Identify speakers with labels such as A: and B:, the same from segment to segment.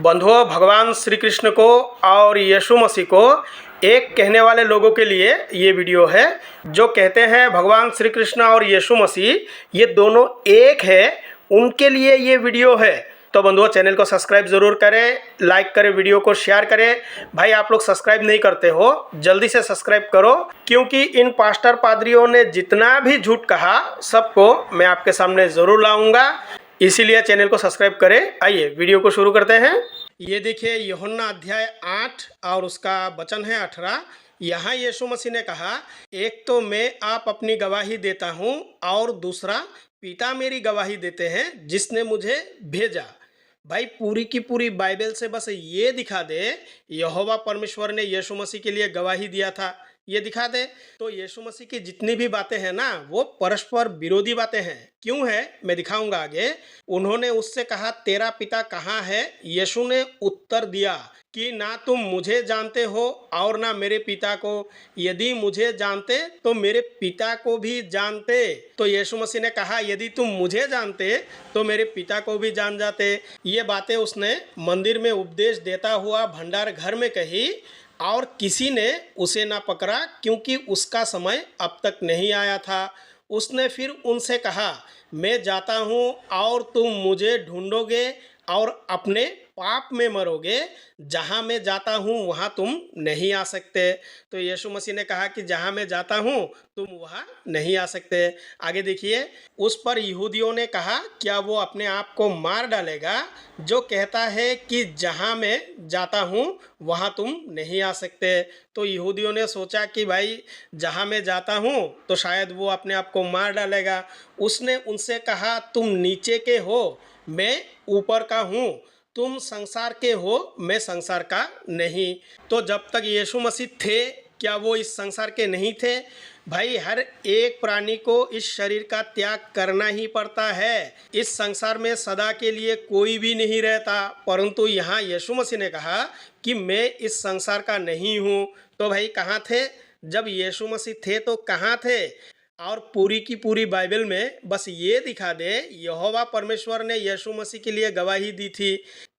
A: बंधुओं, भगवान श्री कृष्ण को और यीशु मसीह को एक कहने वाले लोगों के लिए ये वीडियो है। जो कहते हैं भगवान श्री कृष्ण और यीशु मसीह ये दोनों एक है, उनके लिए ये वीडियो है। तो बंधुओं, चैनल को सब्सक्राइब ज़रूर करें, लाइक करें, वीडियो को शेयर करें। भाई, आप लोग सब्सक्राइब नहीं करते हो, जल्दी से सब्सक्राइब करो, क्योंकि इन पास्टर पादरियों ने जितना भी झूठ कहा सबको मैं आपके सामने ज़रूर लाऊंगा। इसीलिए चैनल को सब्सक्राइब करें। आइए वीडियो को शुरू करते हैं। ये देखिए, यूहन्ना अध्याय 8 और उसका वचन है 18। यहाँ यीशु मसीह ने कहा, एक तो मैं आप अपनी गवाही देता हूँ और दूसरा पिता मेरी गवाही देते हैं जिसने मुझे भेजा। भाई, पूरी की पूरी बाइबल से बस ये दिखा दे यहोवा परमेश्वर ने यीशु मसीह के लिए गवाही दिया था, ये दिखा दे तो यीशु मसीह की जितनी भी बातें हैं ना, वो परस्पर विरोधी बातें हैं। क्यों है, मैं दिखाऊंगा आगे। उन्होंने उससे कहा, तेरा पिता कहाँ है? यीशु ने उत्तर दिया कि ना तुम मुझे जानते हो और ना मेरे पिता को। यदि मुझे जानते तो मेरे पिता को भी जानते। तो यीशु मसीह ने कहा, यदि तुम मुझे जानते तो मेरे पिता को भी जान जाते। ये बातें उसने मंदिर में उपदेश देता हुआ भंडार घर में कही और किसी ने उसे ना पकड़ा, क्योंकि उसका समय अब तक नहीं आया था। उसने फिर उनसे कहा, मैं जाता हूँ और तुम मुझे ढूंढोगे और अपने पाप में मरोगे। जहाँ मैं जाता हूँ वहाँ तुम नहीं आ सकते। तो यीशु मसीह ने कहा कि जहाँ मैं जाता हूँ तुम वहाँ नहीं आ सकते। आगे देखिए, उस पर यहूदियों ने कहा, क्या वो अपने आप को मार डालेगा जो कहता है कि जहाँ मैं जाता हूँ वहाँ तुम नहीं आ सकते। तो यहूदियों ने सोचा कि भाई, जहाँ मैं जाता हूँ तो शायद वो अपने आप को मार डालेगा। उसने उनसे कहा, तुम नीचे के हो, मैं ऊपर का हूँ। तुम संसार के हो, मैं संसार का नहीं। तो जब तक यीशु मसीह थे, क्या वो इस संसार के नहीं थे? भाई, हर एक प्राणी को इस शरीर का त्याग करना ही पड़ता है। इस संसार में सदा के लिए कोई भी नहीं रहता, परंतु यहाँ यीशु मसीह ने कहा कि मैं इस संसार का नहीं हूँ। तो भाई, कहाँ थे जब यीशु मसीह थे? तो कहाँ थे? और पूरी की पूरी बाइबल में बस ये दिखा दे यहोवा परमेश्वर ने यीशु मसीह के लिए गवाही दी थी।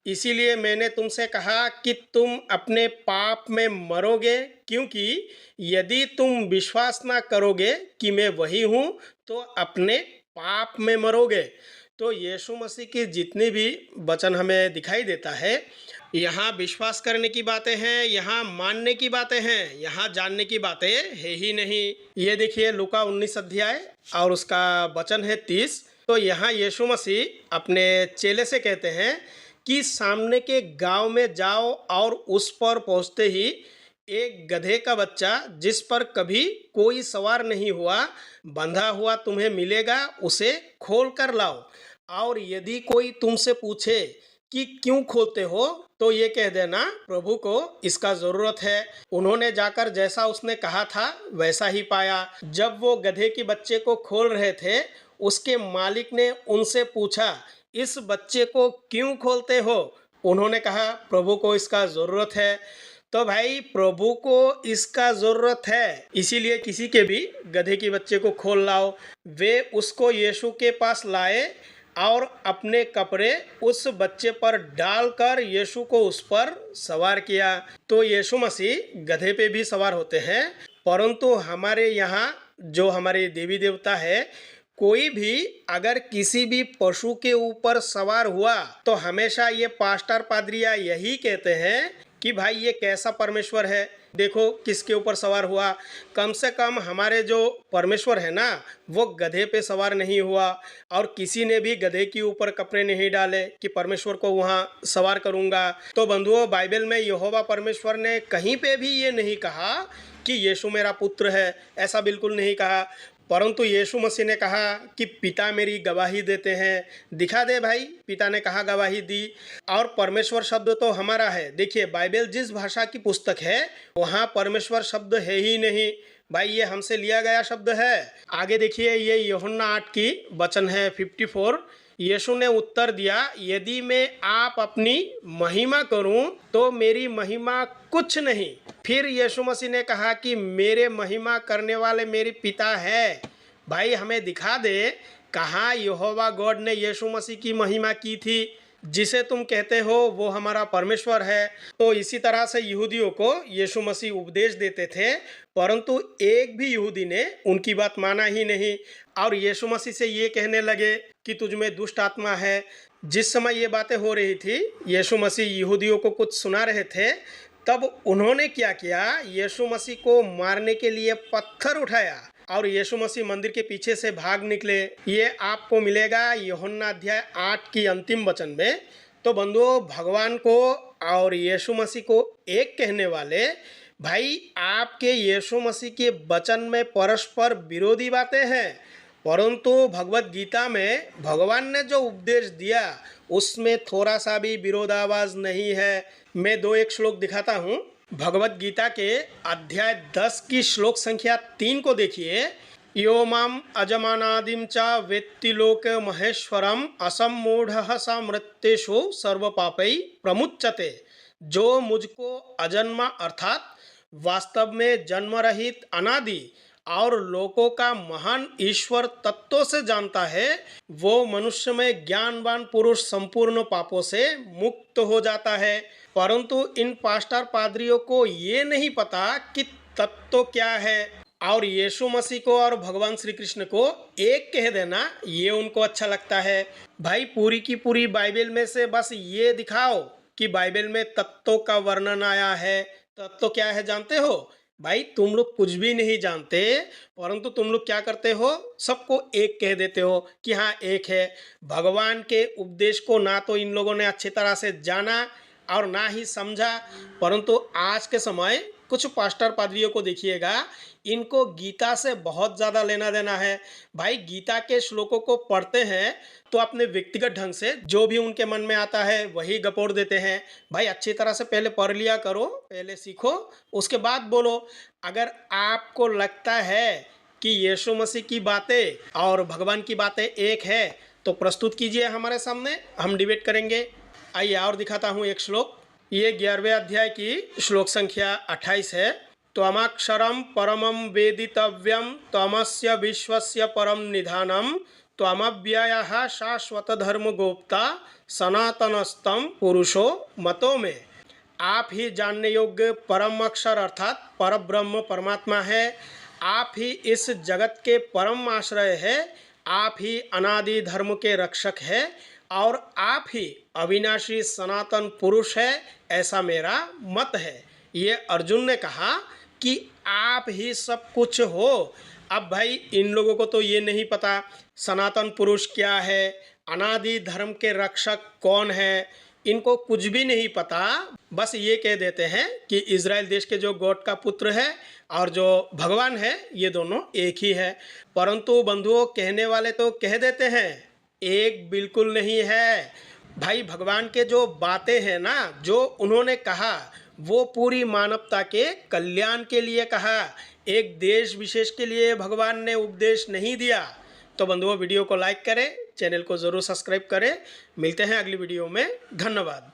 A: इसीलिए मैंने तुमसे कहा कि तुम अपने पाप में मरोगे, क्योंकि यदि तुम विश्वास ना करोगे कि मैं वही हूँ तो अपने पाप में मरोगे। तो यीशु मसीह की जितनी भी वचन हमें दिखाई देता है, यहाँ विश्वास करने की बातें हैं, यहाँ मानने की बातें हैं, यहाँ जानने की बातें है ही नहीं। ये देखिए, लूका 19 अध्याय और उसका वचन है 30। तो यहाँ यीशु मसीह अपने चेले से कहते हैं कि सामने के गांव में जाओ और उस पर पहुँचते ही एक गधे का बच्चा जिस पर कभी कोई सवार नहीं हुआ, बंधा हुआ तुम्हें मिलेगा, उसे खोल कर लाओ। और यदि कोई तुमसे पूछे कि क्यों खोलते हो, तो ये कह देना, प्रभु को इसका जरूरत है। उन्होंने जाकर जैसा उसने कहा था वैसा ही पाया। जब वो गधे के बच्चे को खोल रहे थे, उसके मालिक ने उनसे पूछा, इस बच्चे को क्यों खोलते हो? उन्होंने कहा, प्रभु को इसका जरूरत है। तो भाई, प्रभु को इसका जरूरत है, इसीलिए किसी के भी गधे के बच्चे को खोल लाओ। वे उसको यीशु के पास लाए और अपने कपड़े उस बच्चे पर डालकर यीशु को उस पर सवार किया। तो यीशु मसीह गधे पे भी सवार होते हैं, परंतु हमारे यहाँ जो हमारे देवी देवता है, कोई भी अगर किसी भी पशु के ऊपर सवार हुआ तो हमेशा ये पास्टर पादरिया यही कहते हैं कि भाई, ये कैसा परमेश्वर है, देखो किसके ऊपर सवार हुआ। कम से कम हमारे जो परमेश्वर है ना, वो गधे पे सवार नहीं हुआ और किसी ने भी गधे के ऊपर कपड़े नहीं डाले कि परमेश्वर को वहाँ सवार करूँगा। तो बंधुओं, बाइबल में यहोवा परमेश्वर ने कहीं पे भी ये नहीं कहा कि यीशु मेरा पुत्र है, ऐसा बिल्कुल नहीं कहा। परंतु यीशु मसीह ने कहा कि पिता मेरी गवाही देते हैं। दिखा दे भाई, पिता ने कहा गवाही दी। और परमेश्वर शब्द तो हमारा है। देखिए, बाइबल जिस भाषा की पुस्तक है वहाँ परमेश्वर शब्द है ही नहीं भाई, ये हमसे लिया गया शब्द है। आगे देखिए, ये यूहन्ना 8 की वचन है 54। यीशु ने उत्तर दिया, यदि मैं आप अपनी महिमा करूं तो मेरी महिमा कुछ नहीं। फिर यीशु मसीह ने कहा कि मेरे महिमा करने वाले मेरे पिता है। भाई, हमें दिखा दे कहाँ यहोवा गॉड ने यीशु मसीह की महिमा की थी। जिसे तुम कहते हो वो हमारा परमेश्वर है। तो इसी तरह से यहूदियों को यीशु मसीह उपदेश देते थे, परंतु एक भी यहूदी ने उनकी बात माना ही नहीं और यीशु मसीह से ये कहने लगे कि तुझ में दुष्ट आत्मा है। जिस समय ये बातें हो रही थी, यीशु मसीह यहूदियों को कुछ सुना रहे थे, तब उन्होंने क्या किया, यीशु मसीह को मारने के लिए पत्थर उठाया और यीशु मसीह मंदिर के पीछे से भाग निकले। ये आपको मिलेगा यूहन्ना अध्याय 8 की अंतिम वचन में। तो बंधुओं, भगवान को और यीशु मसीह को एक कहने वाले भाई आपके यीशु मसीह के वचन में परस्पर विरोधी बातें हैं, परंतु भगवत गीता में भगवान ने जो उपदेश दिया उसमें थोड़ा सा भी विरोधाभास नहीं है। मैं एक श्लोक दिखाता हूँ। भगवत गीता के अध्याय 10 की श्लोक संख्या 3 को देखिए। यो माम अजमानादिम च वेत्ति लोक महेश्वरम असम्मूढ़ स मृत्येषु सर्व पापै प्रमुच्यते। जो मुझको अजन्मा अर्थात वास्तव में जन्म रहित अनादि और लोकों का महान ईश्वर तत्व से जानता है, वो मनुष्य में ज्ञानवान पुरुष संपूर्ण पापों से मुक्त हो जाता है। परंतु इन पास्टर पादरियों को ये नहीं पता कि तत्व क्या है, और यीशु मसीह को और भगवान श्री कृष्ण को एक कह देना ये उनको अच्छा लगता है। भाई पूरी की पूरी बाइबल में से बस ये दिखाओ कि बाइबल में तत्वों का वर्णन आया है। तत्व क्या है जानते हो? भाई तुम लोग कुछ भी नहीं जानते, परंतु तुम लोग क्या करते हो, सबको एक कह देते हो कि हाँ एक है। भगवान के उपदेश को ना तो इन लोगों ने अच्छी तरह से जाना और ना ही समझा। परंतु आज के समय कुछ पास्टर पादरियों को देखिएगा, इनको गीता से बहुत ज़्यादा लेना देना है। भाई गीता के श्लोकों को पढ़ते हैं तो अपने व्यक्तिगत ढंग से जो भी उनके मन में आता है वही गपोड़ देते हैं। भाई अच्छी तरह से पहले पढ़ लिया करो, पहले सीखो, उसके बाद बोलो। अगर आपको लगता है कि यीशु मसीह की बातें और भगवान की बातें एक है तो प्रस्तुत कीजिए हमारे सामने, हम डिबेट करेंगे। आइए और दिखाता हूँ एक श्लोक। ये 11वें अध्याय की श्लोक संख्या 28 है। त्वमक्षरम परमं वेदितव्यम त्वमस्य विश्वस्य परम निधानम त्वमव्ययः शाश्वत धर्म गोप्ता सनातनस्तम पुरुषो मतो में। आप ही जानने योग्य परम अक्षर अर्थात परब्रह्म परमात्मा है। आप ही इस जगत के परम आश्रय है। आप ही अनादि धर्म के रक्षक है और आप ही अविनाशी सनातन पुरुष है, ऐसा मेरा मत है। ये अर्जुन ने कहा कि आप ही सब कुछ हो। अब भाई इन लोगों को तो ये नहीं पता सनातन पुरुष क्या है, अनादि धर्म के रक्षक कौन है, इनको कुछ भी नहीं पता। बस ये कह देते हैं कि इज़राइल देश के जो गॉड का पुत्र है और जो भगवान है ये दोनों एक ही है। परंतु बंधुओं, कहने वाले तो कह देते हैं एक बिल्कुल नहीं है। भाई भगवान के जो बातें हैं ना, जो उन्होंने कहा वो पूरी मानवता के कल्याण के लिए कहा, एक देश विशेष के लिए भगवान ने उपदेश नहीं दिया। तो बंधुओं, वीडियो को लाइक करें, चैनल को ज़रूर सब्सक्राइब करें। मिलते हैं अगली वीडियो में। धन्यवाद।